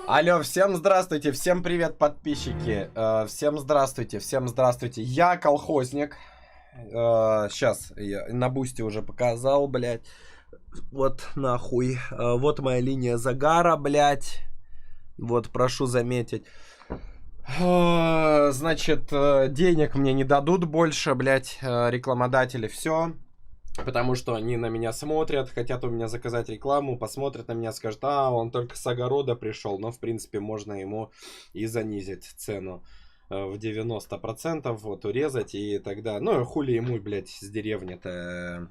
Алло, всем здравствуйте, всем привет, подписчики. Всем здравствуйте, всем здравствуйте. Я колхозник. Сейчас, я на бусте уже показал, блядь. Вот нахуй. Вот моя линия загара, блядь. Вот, прошу заметить. Значит, денег мне не дадут больше, блядь, рекламодатели, все. Потому что они на меня смотрят, хотят у меня заказать рекламу, посмотрят на меня, скажут, он только с огорода пришел. Но, в принципе, можно ему и занизить цену в 90%, вот, урезать, и тогда... Ну, хули ему, блядь, с деревни-то...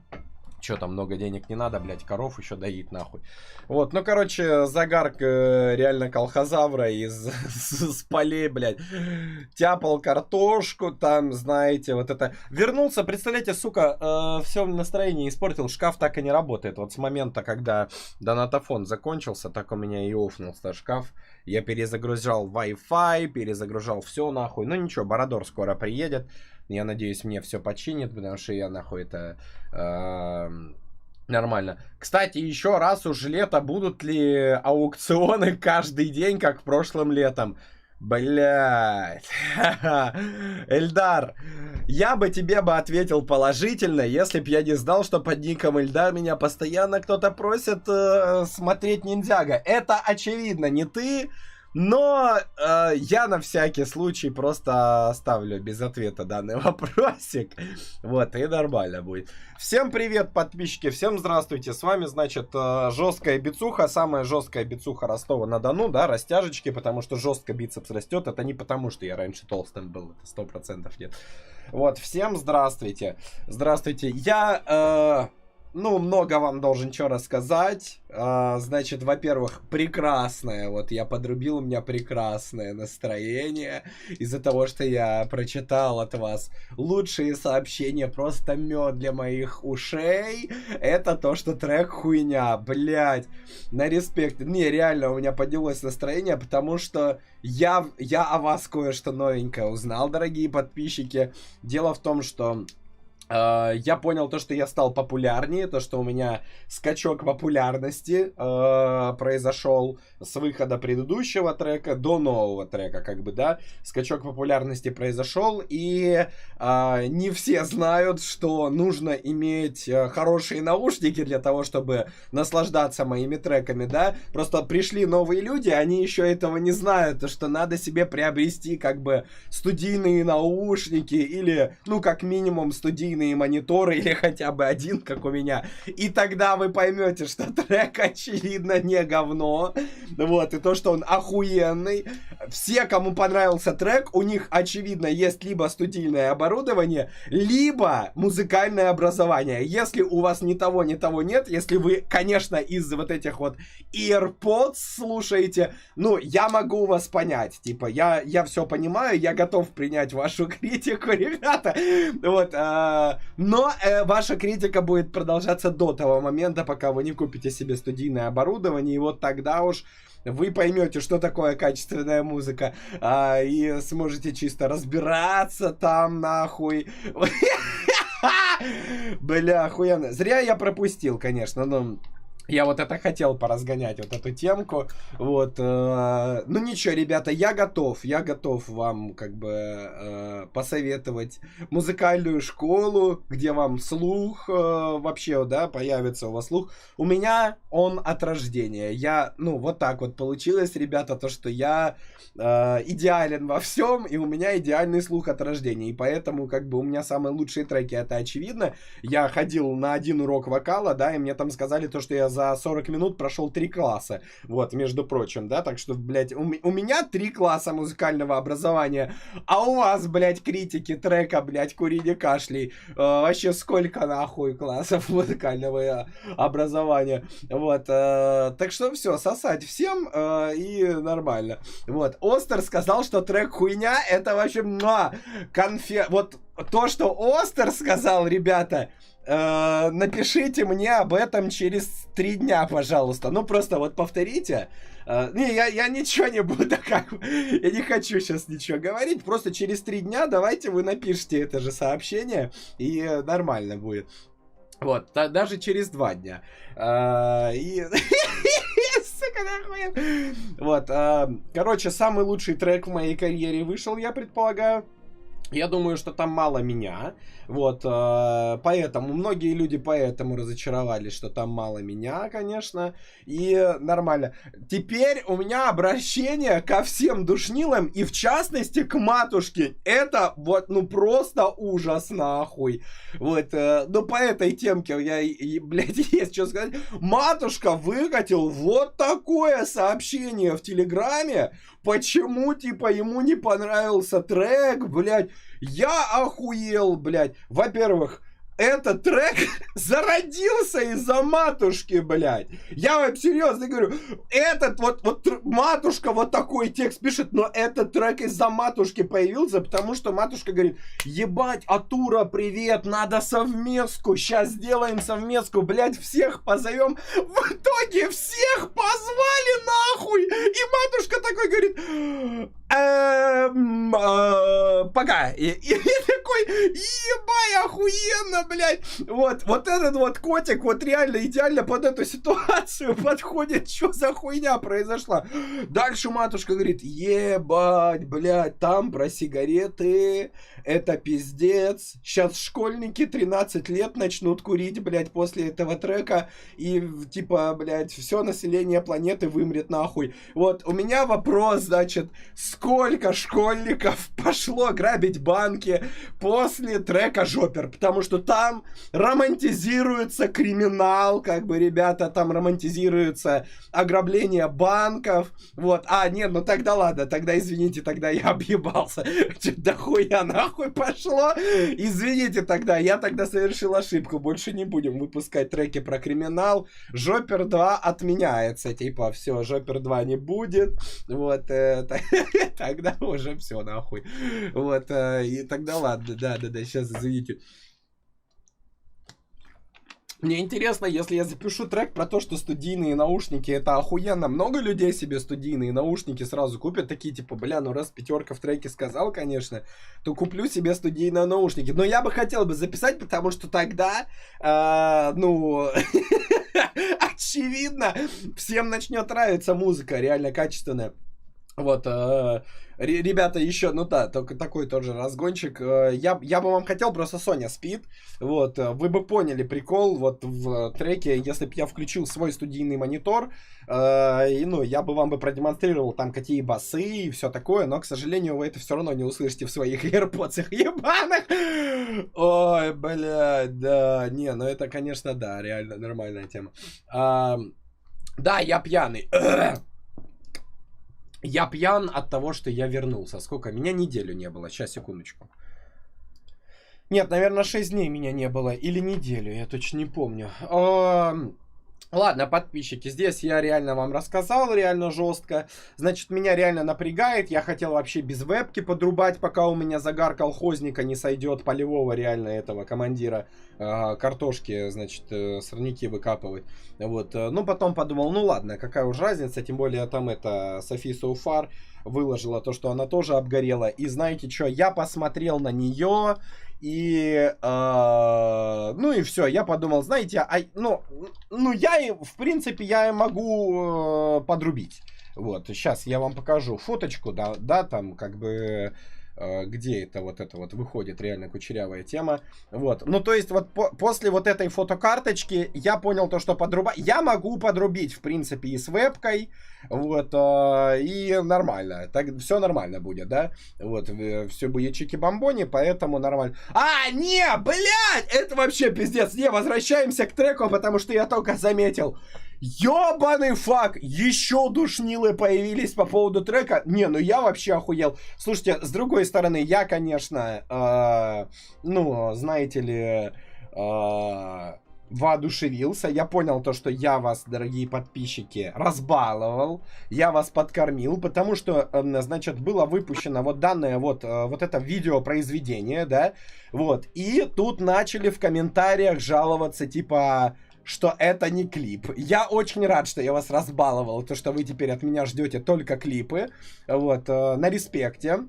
Че там, много денег не надо, блядь, коров еще доить, нахуй. Вот, ну, короче, загар реально колхозавра с полей, блядь. Тяпал картошку, там, знаете, вот это. Вернулся, представляете, сука, все настроение испортил, шкаф так и не работает. Вот с момента, когда донатофон закончился, так у меня и офнулся шкаф. Я перезагружал Wi-Fi, перезагружал все, нахуй. Ну, ничего, Бородор скоро приедет. Я надеюсь, мне все починит, потому что я, нахуй, это нормально. Кстати, еще раз уж лето, будут ли аукционы каждый день, как прошлым летом? Блядь. Эльдар, я бы тебе ответил положительно, если б я не знал, что под ником Эльдар меня постоянно кто-то просит смотреть ниндзяго. Это очевидно, не ты. Но я на всякий случай просто оставлю без ответа данный вопросик. Вот, и нормально будет. Всем привет, подписчики, всем здравствуйте. С вами, значит, жесткая бицуха, самая жесткая бицуха Ростова-на-Дону, да, растяжечки, потому что жестко бицепс растет. Это не потому, что я раньше толстым был, это 100% нет. Вот, всем здравствуйте. Здравствуйте. Я... Ну, много вам должен что рассказать. Значит, во-первых, прекрасное. Вот я подрубил, у меня прекрасное настроение. Из-за того, что я прочитал от вас лучшие сообщения. Просто мед для моих ушей. Это то, что трек хуйня. Блять. На респект. Не, реально, у меня поднялось настроение, потому что я о вас кое-что новенькое узнал, дорогие подписчики. Дело в том, что... я понял то, что я стал популярнее, то, что у меня скачок популярности произошел с выхода предыдущего трека до нового трека, как бы, да, скачок популярности произошел, и не все знают, что нужно иметь хорошие наушники для того, чтобы наслаждаться моими треками, да, просто пришли новые люди, они еще этого не знают, то, что надо себе приобрести, как бы, студийные наушники, или, ну, как минимум, студийные мониторы, или хотя бы один, как у меня. И тогда вы поймете, что трек, очевидно, не говно. Вот, и то, что он охуенный. Все, кому понравился трек, у них, очевидно, есть либо студийное оборудование, либо музыкальное образование. Если у вас ни того, ни того нет, если вы, конечно, из вот этих вот AirPods слушаете, ну, я могу вас понять. Типа, я все понимаю, я готов принять вашу критику, ребята. Вот, но ваша критика будет продолжаться до того момента, пока вы не купите себе студийное оборудование, и вот тогда уж вы поймете, что такое качественная музыка, и сможете чисто разбираться там, нахуй. Бля, охуенно. Зря я пропустил, конечно, но... Я вот это хотел поразгонять, вот эту темку, вот, ну ничего, ребята, я готов вам, как бы, посоветовать музыкальную школу, где вам слух, вообще, да, появится у вас слух. У меня он от рождения, ну, вот так вот получилось, ребята, то, что я идеален во всем, и у меня идеальный слух от рождения, и поэтому, как бы, у меня самые лучшие треки, это очевидно. Я ходил на один урок вокала, да, и мне там сказали то, что я за 40 минут прошел 3 класса, вот, между прочим, да, так что, блядь, у меня 3 класса музыкального образования, а у вас, блядь, критики трека, блядь, кури не кашляй, вообще сколько, нахуй, классов музыкального образования, вот, так что все, сосать всем, и нормально, вот, Остер сказал, что трек хуйня, это вообще, вот, то, что Остер сказал, ребята, напишите мне об этом через 3 дня, пожалуйста. Ну, просто вот повторите. Не, я ничего не буду, как... Я не хочу сейчас ничего говорить. Просто через 3 дня давайте вы напишите это же сообщение, и нормально будет. Вот, даже через 2 дня. И... Вот, короче, самый лучший трек в моей карьере вышел, я предполагаю. Я думаю, что там мало меня, вот, поэтому, многие люди поэтому разочаровались, что там мало меня, конечно, и нормально. Теперь у меня обращение ко всем душнилам, и в частности к матушке, это вот, ну, просто ужас, нахуй, вот, ну, по этой темке я, блядь, есть что сказать. Матушка выкатил вот такое сообщение в Телеграме, почему, типа, ему не понравился трек, блядь. Я охуел, блядь. Во-первых, этот трек зародился из-за матушки, блядь. Я вам серьезно говорю, этот вот матушка вот такой текст пишет, но этот трек из-за матушки появился, потому что матушка говорит, ебать, Атура, привет, надо совместку, сейчас сделаем совместку, блядь, всех позовем. В итоге всех позвали нахуй, и матушка такой говорит, пока. И такой, ебай, охуенно, блядь. Вот этот вот котик вот реально идеально под эту ситуацию подходит. Что за хуйня произошла? Дальше матушка говорит, ебать, блядь, там про сигареты, это пиздец. Сейчас школьники 13 лет начнут курить, блядь, после этого трека. И типа, блядь, все население планеты вымрет нахуй. Вот, у меня вопрос, значит, сколько школьников пошло грабить банки после трека «Жопер», потому что там романтизируется криминал, как бы, ребята, там романтизируется ограбление банков, вот, нет, ну тогда ладно, тогда извините, тогда я объебался, что-то дохуя нахуй пошло, извините тогда, я тогда совершил ошибку, больше не будем выпускать треки про криминал, «Жопер 2» отменяется, типа, все, «Жопер 2» не будет, вот, тогда уже все нахуй. Вот, и тогда ладно, да, сейчас извините. Мне интересно, если я запишу трек про то, что студийные наушники это охуенно, много людей себе студийные наушники сразу купят, такие типа, бля, ну раз Пятерка в треке сказал, конечно, то куплю себе студийные наушники. Но я бы хотел бы записать, потому что тогда, ну, очевидно, всем начнет нравиться музыка, реально качественная. Вот, ребята, еще, ну да, только такой тоже разгончик. Я бы вам хотел, просто Соня спит. Вот, вы бы поняли прикол вот в треке, если бы я включил свой студийный монитор. И, ну, я бы вам продемонстрировал там какие басы и все такое. Но, к сожалению, вы это все равно не услышите в своих AirPods ебаных. Ой, блядь, да. Не, ну это, конечно, да, реально нормальная тема. Да, я пьяный. Я пьян от того, что я вернулся. Сколько? Меня неделю не было. Сейчас, секундочку. Нет, наверное, 6 дней меня не было. Или неделю, я точно не помню. Ладно, подписчики, здесь я реально вам рассказал, реально жестко. Значит, меня реально напрягает. Я хотел вообще без вебки подрубать, пока у меня загар колхозника не сойдет, полевого реально этого командира картошки, значит, сорняки выкапывать. Вот, ну потом подумал, ну ладно, какая уж разница, тем более там это Софи Соуфар выложила то, что она тоже обгорела. И знаете что, я посмотрел на нее... И, ну и все, я подумал, знаете, ну я, в принципе, я могу подрубить. Вот, сейчас я вам покажу фоточку, да, там как бы, где это вот выходит реально кучерявая тема. Вот, ну то есть вот после вот этой фотокарточки я понял то, что подрубать, я могу подрубить, в принципе, и с вебкой. Вот, и нормально, так все нормально будет, да, вот, все будет чики-бомбони, поэтому нормально. Не, блядь, это вообще пиздец, не, возвращаемся к треку, потому что я только заметил, ёбаный фак, еще душнилы появились по поводу трека, не, ну я вообще охуел. Слушайте, с другой стороны, я, конечно, ну, знаете ли, воодушевился, я понял то, что я вас, дорогие подписчики, разбаловал, я вас подкормил, потому что, значит, было выпущено вот данное вот это видеопроизведение, да, вот, и тут начали в комментариях жаловаться, типа, что это не клип. Я очень рад, что я вас разбаловал, то, что вы теперь от меня ждете только клипы, вот, на респекте.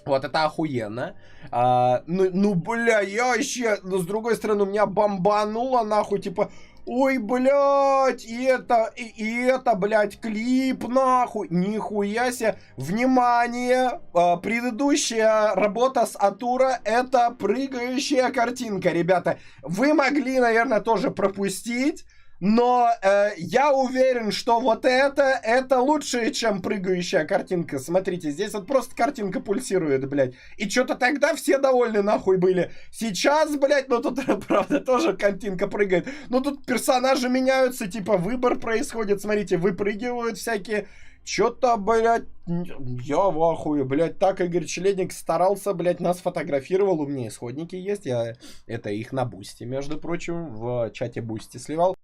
Вот, это охуенно. Ну, бля, я вообще, ну, с другой стороны, у меня бомбануло, нахуй, типа, Ой, блядь, и это, блядь, клип, нахуй. Нихуя себе. Внимание, предыдущая работа с Атура — это прыгающая картинка, ребята. Вы могли, наверное, тоже пропустить. Но я уверен, что вот это лучше, чем прыгающая картинка. Смотрите, здесь вот просто картинка пульсирует, блядь. И что-то тогда все довольны нахуй были. Сейчас, блядь, ну тут, правда, тоже картинка прыгает. Но тут персонажи меняются, типа выбор происходит. Смотрите, выпрыгивают всякие... Чё-то, блядь, я в ахуе, блядь, так Игорь Членик старался, блядь, нас фотографировал, у меня исходники есть, я это их на Бусти, между прочим, в чате Бусти сливал.